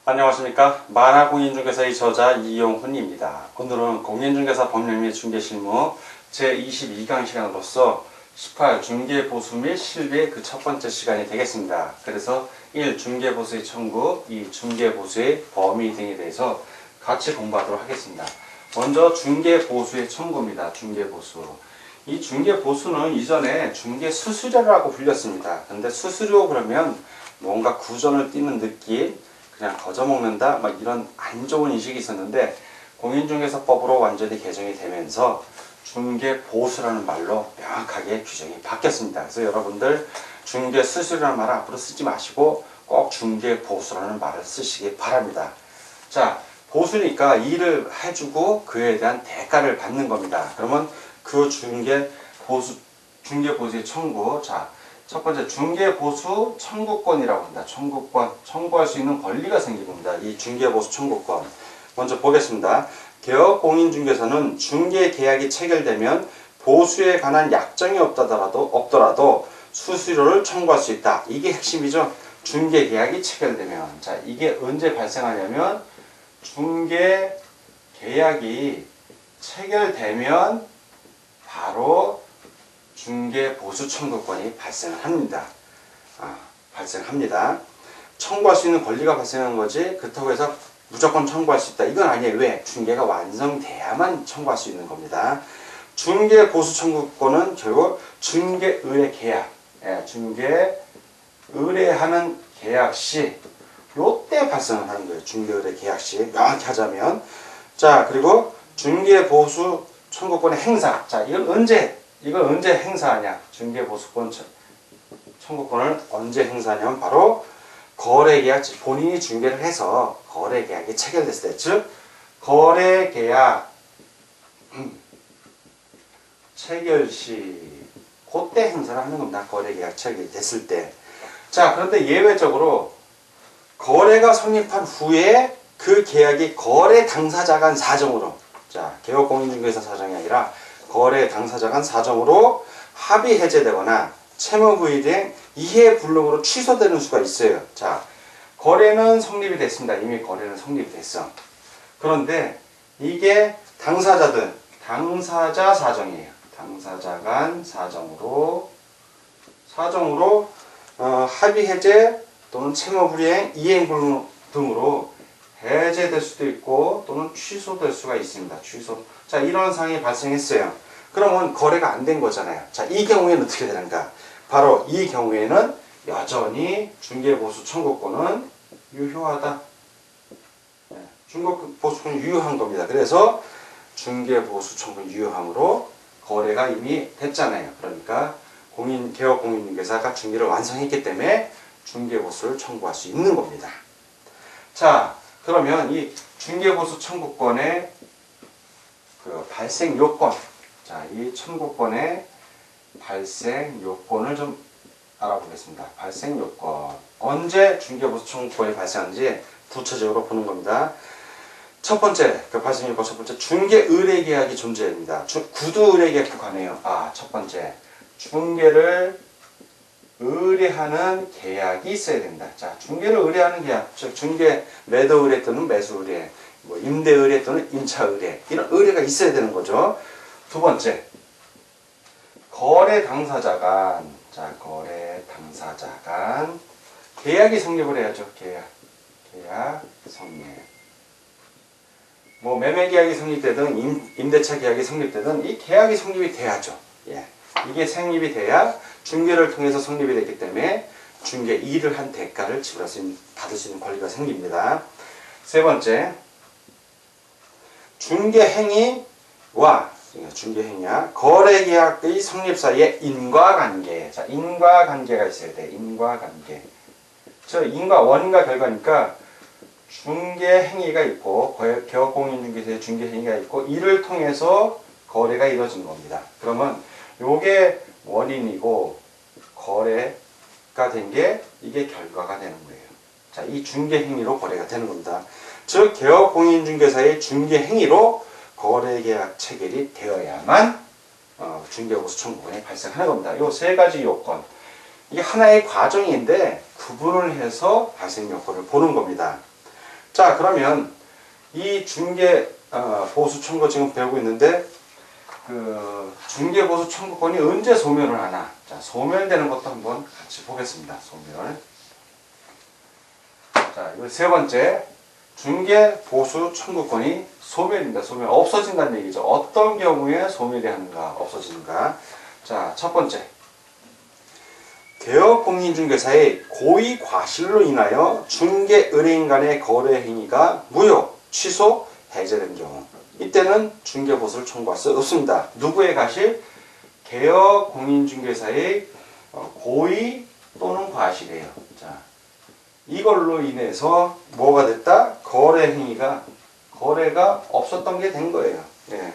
안녕하십니까. 만화공인중개사의 저자 이용훈입니다. 오늘은 공인중개사 법령및 중개실무 제22강 시간으로서 18 중개보수 및 실비의 그 첫 번째 시간이 되겠습니다. 그래서 1. 중개보수의 청구, 2. 중개보수의 범위 등에 대해서 같이 공부하도록 하겠습니다. 먼저 중개보수의 청구입니다. 중개보수. 이 중개보수는 이전에 중개수수료라고 불렸습니다. 근데 수수료 그러면 뭔가 구전을 띄는 느낌, 그냥 거저먹는다 막 이런 안 좋은 인식이 있었는데 공인중개사법으로 완전히 개정이 되면서 중개보수라는 말로 명확하게 규정이 바뀌었습니다. 그래서 여러분들 중개수수료라는 말을 앞으로 쓰지 마시고 꼭 중개보수라는 말을 쓰시기 바랍니다. 자, 보수니까 일을 해주고 그에 대한 대가를 받는 겁니다. 그러면 그 중개보수의 청구, 자, 첫 번째 중개보수 청구권이라고 합니다. 청구권, 청구할 수 있는 권리가 생깁니다. 이 중개보수 청구권. 먼저 보겠습니다. 개업공인중개사는 중개계약이 체결되면 보수에 관한 약정이 없더라도 수수료를 청구할 수 있다. 이게 핵심이죠. 중개계약이 체결되면. 자, 이게 언제 발생하냐면 중개계약이 체결되면 바로 중개보수 청구권이 발생합니다. 발생합니다. 청구할 수 있는 권리가 발생한 거지 그렇다고 해서 무조건 청구할 수 있다. 이건 아니에요. 왜? 중개가 완성돼야만 청구할 수 있는 겁니다. 중개보수 청구권은 결국 중개의뢰 계약, 중개의뢰하는 계약 시 요때 발생을 하는 거예요. 중개의뢰 계약 시 명확히 하자면. 자, 그리고 중개보수 청구권의 행사. 자, 이걸 언제 행사하냐? 중개보수권 청구권을 언제 행사하냐면 바로 거래계약, 본인이 중개를 해서 거래계약이 체결됐을 때, 즉 거래계약 체결 시 그때 행사를 하는 겁니다. 거래계약 체결됐을 때. 자, 그런데 예외적으로 거래가 성립한 후에 그 계약이 거래 당사자 간 사정으로, 자, 개업공인중개사 사정이 아니라 거래 당사자 간 사정으로 합의 해제되거나 채무 부의된 이해 불능으로 취소되는 수가 있어요. 자, 거래는 성립이 됐습니다. 이미 거래는 성립이 됐어. 그런데 이게 당사자 사정이에요. 당사자 간 사정으로 합의 해제 또는 채무 불이행, 이행 불능 등으로 해제될 수도 있고 또는 취소될 수가 있습니다. 취소. 자, 이런 상황이 발생했어요. 그러면 거래가 안 된 거잖아요. 자, 이 경우에는 어떻게 되는가? 바로 이 경우에는 여전히 중개보수 청구권은 유효하다. 중개보수권은 유효한 겁니다. 그래서 중개보수 청구권 유효함으로 거래가 이미 됐잖아요. 그러니까 개업공인중개사가 중개를 완성했기 때문에 중개보수를 청구할 수 있는 겁니다. 자, 그러면 이 중개보수 청구권의 그 발생 요건, 자, 이 청구권의 발생 요건을 좀 알아보겠습니다. 발생 요건. 언제 중개보수 청구권이 발생하는지 구체적으로 보는 겁니다. 첫 번째, 그 발생 요건 첫 번째, 중개의뢰 계약이 존재합니다. 구두 의뢰 계약도 관해요. 첫 번째, 중개를 의뢰하는 계약이 있어야 됩니다. 자, 중개를 의뢰하는 계약, 즉 중개 매도 의뢰 또는 매수 의뢰, 뭐 임대 의뢰 또는 임차 의뢰, 이런 의뢰가 있어야 되는 거죠. 두 번째, 거래 당사자 간, 계약이 성립을 해야죠. 계약 성립. 뭐 매매 계약이 성립되든 임대차 계약이 성립되든 이 계약이 성립이 돼야죠. 예. 이게 성립이 돼야 중개를 통해서 성립이 됐기 때문에 중개 일을 한 대가를 받을 수 있는 권리가 생깁니다. 세 번째, 중개행위와 거래계약의 성립 사이에 인과관계. 자, 인과관계가 있어야 돼. 인과관계. 원인과 결과니까 중개행위가 있고 개업공인중개사의 중개행위가 있고 이를 통해서 거래가 이루어진 겁니다. 그러면 요게 원인이고 거래가 된 게 이게 결과가 되는 거예요. 자, 이 중개행위로 거래가 되는 겁니다. 즉 개업공인중개사의 중개행위로 거래계약 체결이 되어야만 중개보수 청구권이 발생하는 겁니다. 이 세 가지 요건. 이게 하나의 과정인데 구분을 해서 발생 요건을 보는 겁니다. 자, 그러면 이 중개 보수 청구 지금 배우고 있는데 그 중개 보수 청구권이 언제 소멸을 하나? 자, 소멸되는 것도 한번 같이 보겠습니다. 소멸. 자, 이거 세 번째. 중개 보수 청구권이 소멸입니다. 소멸. 없어진다는 얘기죠. 어떤 경우에 소멸이 하는가, 없어지는가. 자, 첫 번째. 개업 공인중개사의 고의 과실로 인하여 중개 의뢰인 간의 거래 행위가 무효, 취소, 해제된 경우. 이때는 중개 보수를 청구할 수 없습니다. 누구의 과실? 개업 공인중개사의 고의 또는 과실이에요. 자, 이걸로 인해서 뭐가 됐다? 거래가 없었던 게 된 거예요. 예.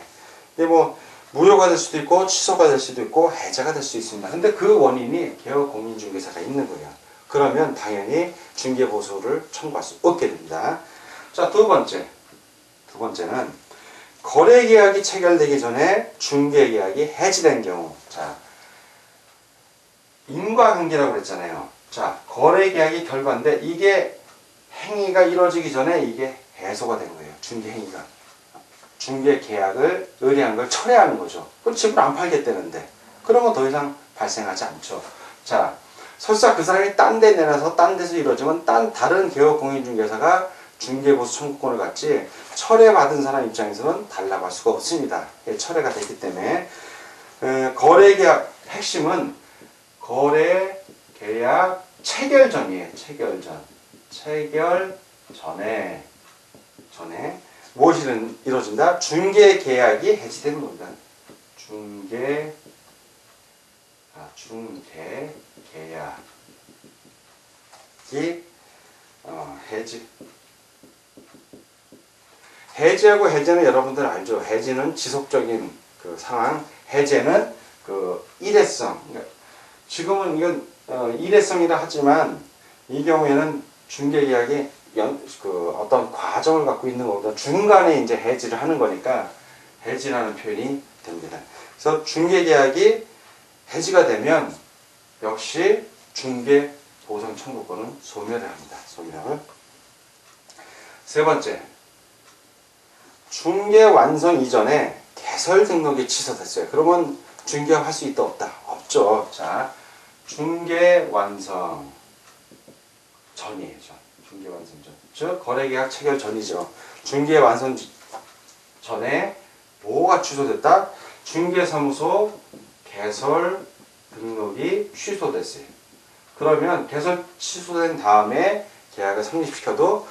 근데 뭐 무효가 될 수도 있고 취소가 될 수도 있고 해제가 될 수 있습니다. 근데 그 원인이 개업 공인중개사가 있는 거예요. 그러면 당연히 중개 보수를 청구할 수 없게 됩니다. 자, 두 번째는 거래 계약이 체결되기 전에 중개 계약이 해지된 경우. 자, 인과관계라고 그랬잖아요. 자, 거래 계약이 결과인데 이게 행위가 이루어지기 전에 이게 해소가 된 거예요. 중개 행위가. 중개 계약을 의뢰한 걸 철회하는 거죠. 그럼 집을 안 팔겠다는데. 그러면 더 이상 발생하지 않죠. 자, 설사 그 사람이 딴 데 내놔서 딴 데서 이루어지면 다른 개업 공인중개사가 중개보수 청구권을 갖지 철회받은 사람 입장에서는 달라고 할 수가 없습니다. 철회가 됐기 때문에 거래계약 핵심은 거래계약 체결 전이에요. 체결 전에 무엇이 이루어진다? 중개계약이 해지되는 겁니다. 중개계약이 해지. 해지하고 해제는 여러분들 알죠? 해지는 지속적인 그 상황, 해제는 그 일회성. 그러니까 지금은 이건 일회성이라 하지만 이 경우에는 중개계약이 어떤 과정을 갖고 있는 것보다 중간에 이제 해지를 하는 거니까 해지라는 표현이 됩니다. 그래서 중개계약이 해지가 되면 역시 중개보상 청구권은 소멸을 합니다. 소멸. 세 번째. 중개 완성 이전에 개설 등록이 취소됐어요. 그러면 중개할 수 있다 없다? 없죠. 자, 중개 완성 전이에요. 중개 완성 전. 즉 거래계약 체결 전이죠. 중개 완성 전에 뭐가 취소됐다? 중개사무소 개설 등록이 취소됐어요. 그러면 개설 취소된 다음에 계약을 성립시켜도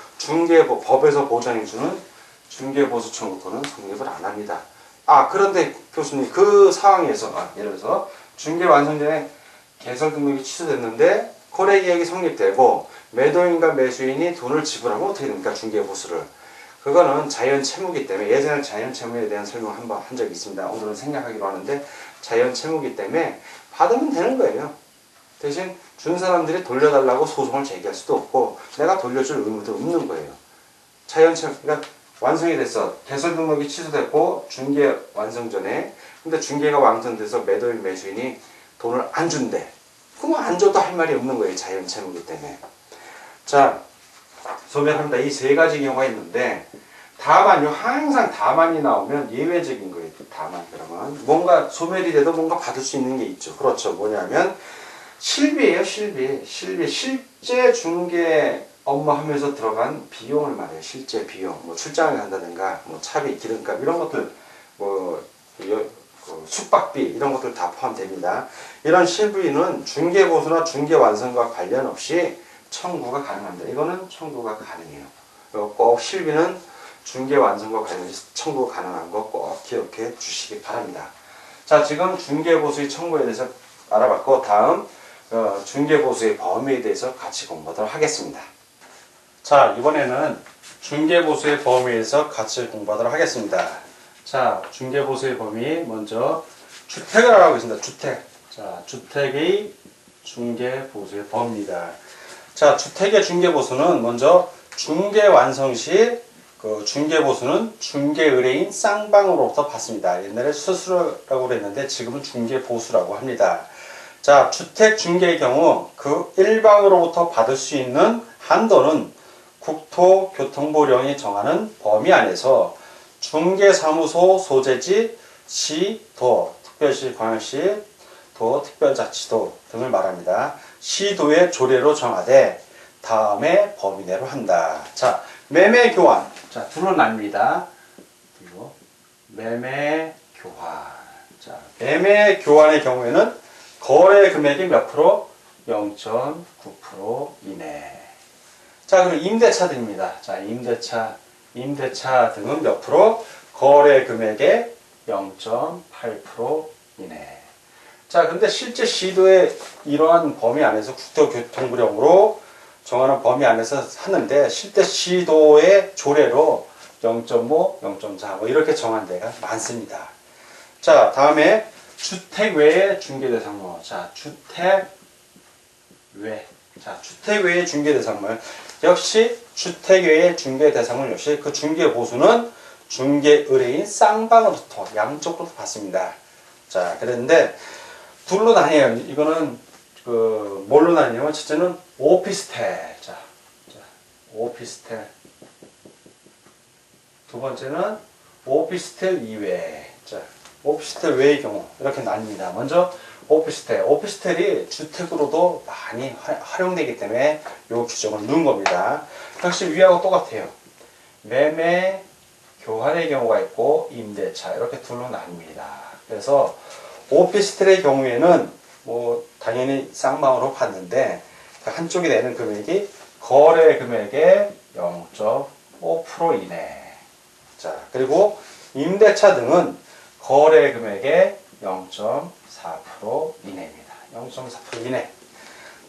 법에서 보장해주는 중개보수 청구권은 성립을 안 합니다. 그런데 교수님 그 상황에서 예를 들어서 중개 완성 전에 개설 등록이 취소됐는데 거래계약이 성립되고 매도인과 매수인이 돈을 지불하면 어떻게 됩니까? 중개보수를. 그거는 자연채무기 때문에 예전에 자연채무에 대한 설명 한번 한 적이 있습니다. 오늘은 생략하기로 하는데 자연채무기 때문에 받으면 되는 거예요. 대신 준 사람들이 돌려달라고 소송을 제기할 수도 없고 내가 돌려줄 의무도 없는 거예요. 자연채무, 그러니까 완성이 됐어. 개설 등록이 취소됐고 중개 완성 전에 근데 중개가 완성돼서 매도인 매수인이 돈을 안 준대. 그럼 안 줘도 할 말이 없는 거예요. 자연채무기 때문에. 자, 소멸합니다. 이 세 가지 경우가 있는데 다만요. 항상 다만이 나오면 예외적인 거예요. 다만 그러면 뭔가 소멸이 돼도 뭔가 받을 수 있는 게 있죠. 그렇죠. 뭐냐면 실비예요. 실제 중개 업무하면서 들어간 비용을 말해요. 실제 비용. 뭐 출장을 간다든가, 뭐 차비, 기름값 이런 것들, 숙박비 이런 것들 다 포함됩니다. 이런 실비는 중개보수나 중개완성과 관련 없이 청구가 가능합니다. 이거는 청구가 가능해요. 꼭 실비는 중개완성과 관련해서 청구가 가능한 거 꼭 기억해 주시기 바랍니다. 자, 지금 중개보수의 청구에 대해서 알아봤고 다음 중개보수의 범위에 대해서 같이 공부하도록 하겠습니다. 자, 이번에는 중개보수의 범위에서 같이 공부하도록 하겠습니다. 자, 중개보수의 범위 먼저 주택을 알아보고 있습니다. 주택. 자, 주택의 중개보수의 범위입니다. 자, 주택의 중개보수는 먼저 중개 완성 시 그 중개보수는 중개의뢰인 쌍방으로부터 받습니다. 옛날에 수수료라고 그랬는데 지금은 중개보수라고 합니다. 자, 주택 중개의 경우 그 일방으로부터 받을 수 있는 한도는 국토교통부령이 정하는 범위 안에서 중개사무소 소재지, 시, 도, 특별시, 광역시, 도, 특별자치도 등을 말합니다. 시도의 조례로 정하되 다음의 범위 내로 한다. 자, 매매 교환. 자, 둘로 납니다. 그리고 매매 교환. 자, 매매 교환의 경우에는 거래 금액이 몇 프로? 0.9% 이내. 자, 그리고 임대차들입니다. 자, 임대차 등은 몇 프로? 거래 금액의 0.8% 이내. 자, 근데 실제 시도의 이러한 범위 안에서 국토교통부령으로 정하는 범위 안에서 하는데 실제 시도의 조례로 0.5, 0.4 뭐 이렇게 정한 데가 많습니다. 자, 다음에 주택 외의 중개 대상물. 자, 주택 외의 중개 대상물. 역시 주택 외의 중개 대상물 역시 그 중개 보수는 중개 의뢰인 쌍방으로부터 양쪽으로 받습니다. 자, 그런데 둘로 나뉘어요. 이거는 뭘로 나뉘냐면 첫째는 오피스텔. 자, 오피스텔. 두 번째는 오피스텔 이외. 자, 오피스텔 외의 경우 이렇게 나뉩니다. 먼저 오피스텔이 주택으로도 많이 활용되기 때문에 이 규정을 넣은 겁니다. 역시 위하고 똑같아요. 매매 교환의 경우가 있고 임대차 이렇게 둘로 나뉩니다. 그래서 오피스텔의 경우에는 뭐 당연히 쌍방으로 받는데 한쪽이 내는 금액이 거래 금액의 0.5% 이내. 자, 그리고 임대차 등은 거래 금액의 0.4% 이내입니다. 0.4% 이내.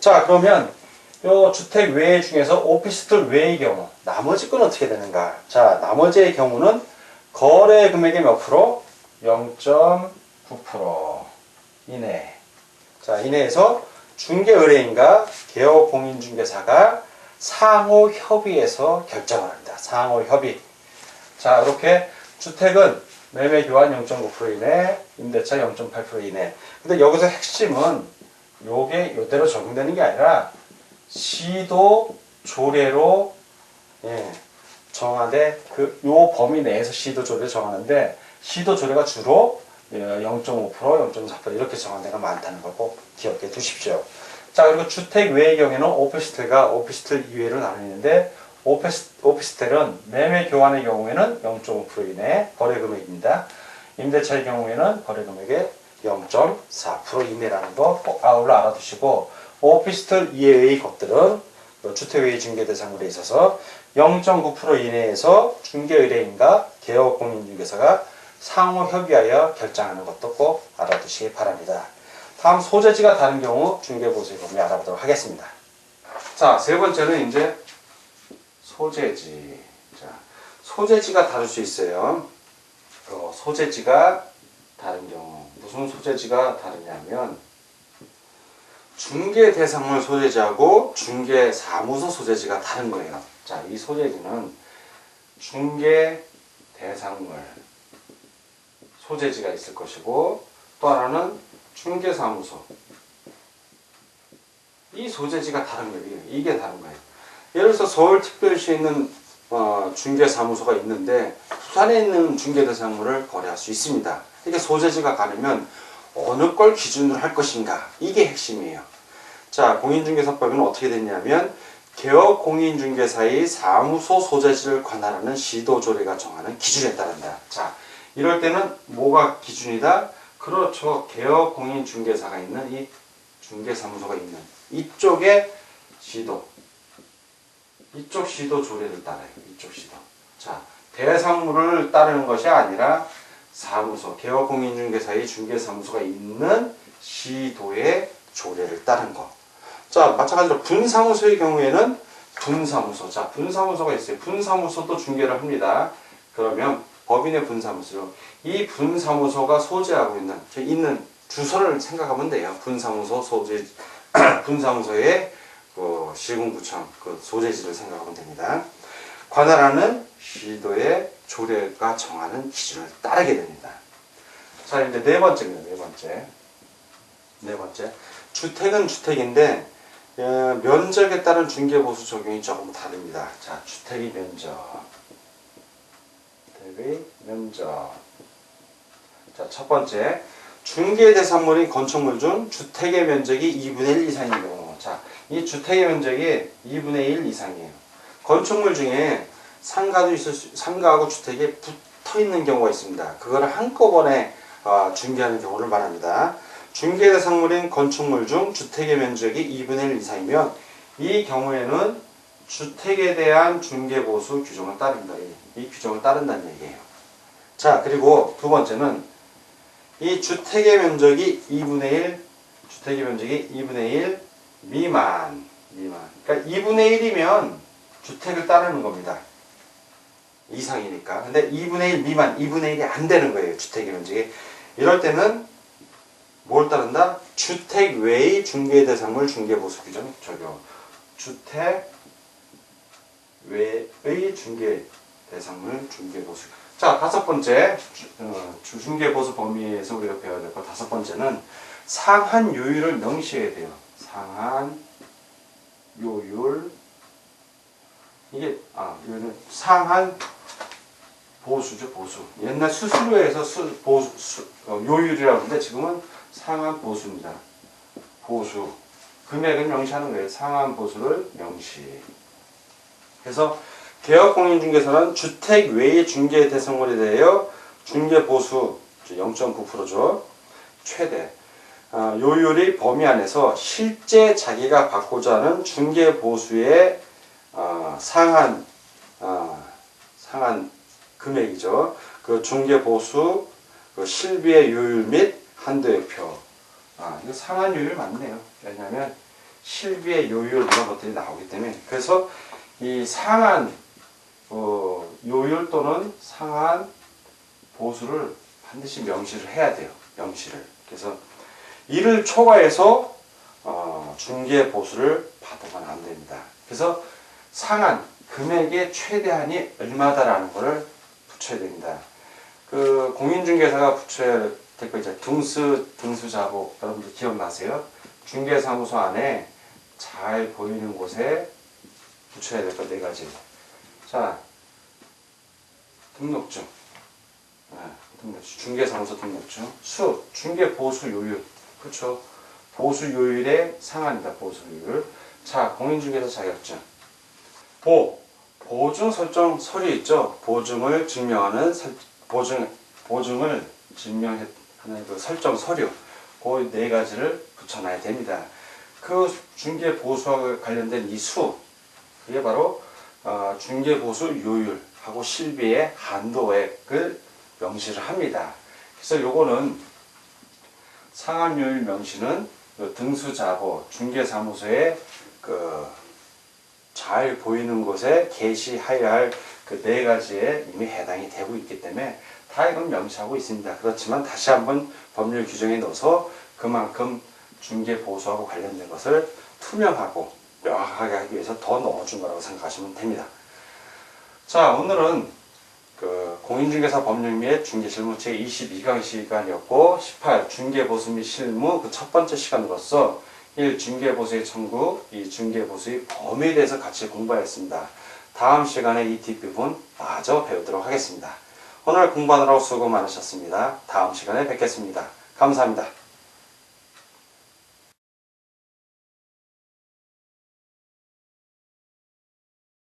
자, 그러면 요 주택 외 중에서 오피스텔 외의 경우 나머지 건 어떻게 되는가? 자, 나머지의 경우는 거래 금액의 몇 프로? 0.9% 이내. 자, 이내에서 중개 의뢰인과 개업 공인중개사가 상호 협의해서 결정을 합니다. 상호 협의. 자, 이렇게 주택은 매매 교환 0.9% 이내, 임대차 0.8% 이내. 근데 여기서 핵심은 요게 요대로 적용되는 게 아니라 시도 조례로 정하되 요 범위 내에서 시도 조례를 정하는데 시도 조례가 주로 0.5%, 0.4% 이렇게 정한 데가 많다는 걸 꼭 기억해 두십시오. 자, 그리고 주택 외의 경우에는 오피스텔과 오피스텔 이외로 나뉘는데 오피스텔은 매매 교환의 경우에는 0.5% 이내 거래 금액입니다. 임대차의 경우에는 거래 금액의 0.4% 이내라는 거 꼭 아울러 알아두시고 오피스텔 이외의 것들은 주택 외의 중개 대상물에 있어서 0.9% 이내에서 중개 의뢰인과 개업 공인중개사가 상호 협의하여 결정하는 것도 꼭 알아두시기 바랍니다. 다음 소재지가 다른 경우 중개보수의 범위 알아보도록 하겠습니다. 자, 세 번째는 이제 소재지. 자, 소재지가 다를 수 있어요. 소재지가 다른 경우 무슨 소재지가 다르냐면 중개 대상물 소재지하고 중개 사무소 소재지가 다른 거예요. 자, 이 소재지는 중개 대상물 소재지가 있을 것이고 또 하나는 중개 사무소. 이 소재지가 다른 거예요. 이게 다른 거예요. 예를 들어서 서울특별시에 있는 중개 사무소가 있는데 부산에 있는 중개 대상물을 거래할 수 있습니다. 이게 소재지가 다르면 어느 걸 기준으로 할 것인가 이게 핵심이에요. 자, 공인중개사법에는 어떻게 됐냐면 개업 공인중개사의 사무소 소재지를 관할하는 시도조례가 정하는 기준에 따른다. 자, 이럴 때는 뭐가 기준이다? 그렇죠. 개업 공인중개사가 있는 이 중개사무소가 있는 이쪽에 시도, 이쪽 시도 조례를 따라요. 이쪽 시도. 자, 대상물을 따르는 것이 아니라 사무소, 개업 공인중개사의 중개사무소가 있는 시도의 조례를 따른 거. 자, 마찬가지로 분사무소의 경우에는 분사무소. 자, 분사무소가 있어요. 분사무소도 중개를 합니다. 그러면 법인의 분사무소. 이 분사무소가 소재하고 있는 주소를 생각하면 돼요. 분사무소 소재, 분사무소의 시군구청 소재지를 생각하면 됩니다. 관할하는 시도의 조례가 정하는 기준을 따르게 됩니다. 자, 이제 네 번째입니다. 네 번째. 주택은 주택인데 면적에 따른 중개보수 적용이 조금 다릅니다. 자, 주택의 면적. 주택의 면적. 자, 첫 번째. 중개 대상물인 건축물 중 주택의 면적이 2분의 1 이상인 경우. 자, 이 주택의 면적이 2분의 1 이상이에요. 건축물 중에 상가하고 주택이 붙어 있는 경우가 있습니다. 그거를 한꺼번에 중개하는 경우를 말합니다. 중개 대상물인 건축물 중 주택의 면적이 2분의 1 이상이면 이 경우에는 주택에 대한 중개보수 규정을 따른다. 이 규정을 따른다는 얘기예요. 자, 그리고 두 번째는 이 주택의 면적이 2분의 1, 주택의 면적이 2분의 1 미만. 그러니까 2분의 1이면 주택을 따르는 겁니다. 이상이니까. 근데 2분의 1 미만, 2분의 1이 안 되는 거예요. 주택의 면적이. 이럴 때는 뭘 따른다? 주택 외의 중개 대상물 중개보수 규정 적용. 주택 외의 중개 대상물 중개보수. 자, 다섯 번째 중개보수 범위에서 우리가 배워야 될 것 다섯 번째는 상한 요율을 명시해야 돼요. 상한 요율. 이게 이거는 상한 보수죠, 보수. 옛날 수수료에서 요율이라고 하는데 지금은 상한 보수입니다. 보수. 금액을 명시하는 거예요. 상한 보수를 명시. 그래서 개업공인중개사는 주택 외의 중개 대상물에 대하여 중개 보수 0.9%죠. 최대. 요율의 범위 안에서 실제 자기가 받고자 하는 중개 보수의 상한 금액이죠. 그 중개 보수 그 실비의 요율 및 한도의 표. 이거 상한 요율 맞네요. 왜냐하면 실비의 요율 이런 것들이 나오기 때문에. 그래서 이 상한 요율 또는 상한 보수를 반드시 명시를 해야 돼요. 명시를. 그래서 이를 초과해서 중개 보수를 받으면 안 됩니다. 그래서 상한 금액의 최대한이 얼마다라는 것을 붙여야 됩니다. 그 공인중개사가 붙여야 될 거 이제 등수자복 여러분들 기억나세요? 중개사무소 안에 잘 보이는 곳에 붙여야 될 거 네 가지. 자, 등록증. 중개사무소 등록증. 중개보수 요율. 그렇죠. 보수 요율의 상한이다. 보수 요율. 자, 공인중개사 자격증. 보증 설정 서류 있죠. 보증을 증명하는 보증을 증명하는 그 설정 서류. 그 네 가지를 붙여놔야 됩니다. 그 중개 보수와 관련된 이 수, 그게 바로 중개 보수 요율하고 실비의 한도액을 명시를 합니다. 그래서 요거는 상한 요율 명시는 등수자보 중개사무소에 잘 보이는 곳에 게시하여야 할 그 네 가지에 이미 해당이 되고 있기 때문에 다 이건 명시하고 있습니다. 그렇지만 다시 한번 법률 규정에 넣어서 그만큼 중개 보수하고 관련된 것을 투명하고 명확하게 하기 위해서 더 넣어준 거라고 생각하시면 됩니다. 자, 오늘은 공인중개사 법률 및 중개실무 제22강 시간이었고 18 중개보수 및 실무 그 첫 번째 시간으로서 1. 중개보수의 청구, 2. 중개보수의 범위에 대해서 같이 공부하였습니다. 다음 시간에 이 뒷부분 마저 배우도록 하겠습니다. 오늘 공부하느라고 수고 많으셨습니다. 다음 시간에 뵙겠습니다. 감사합니다.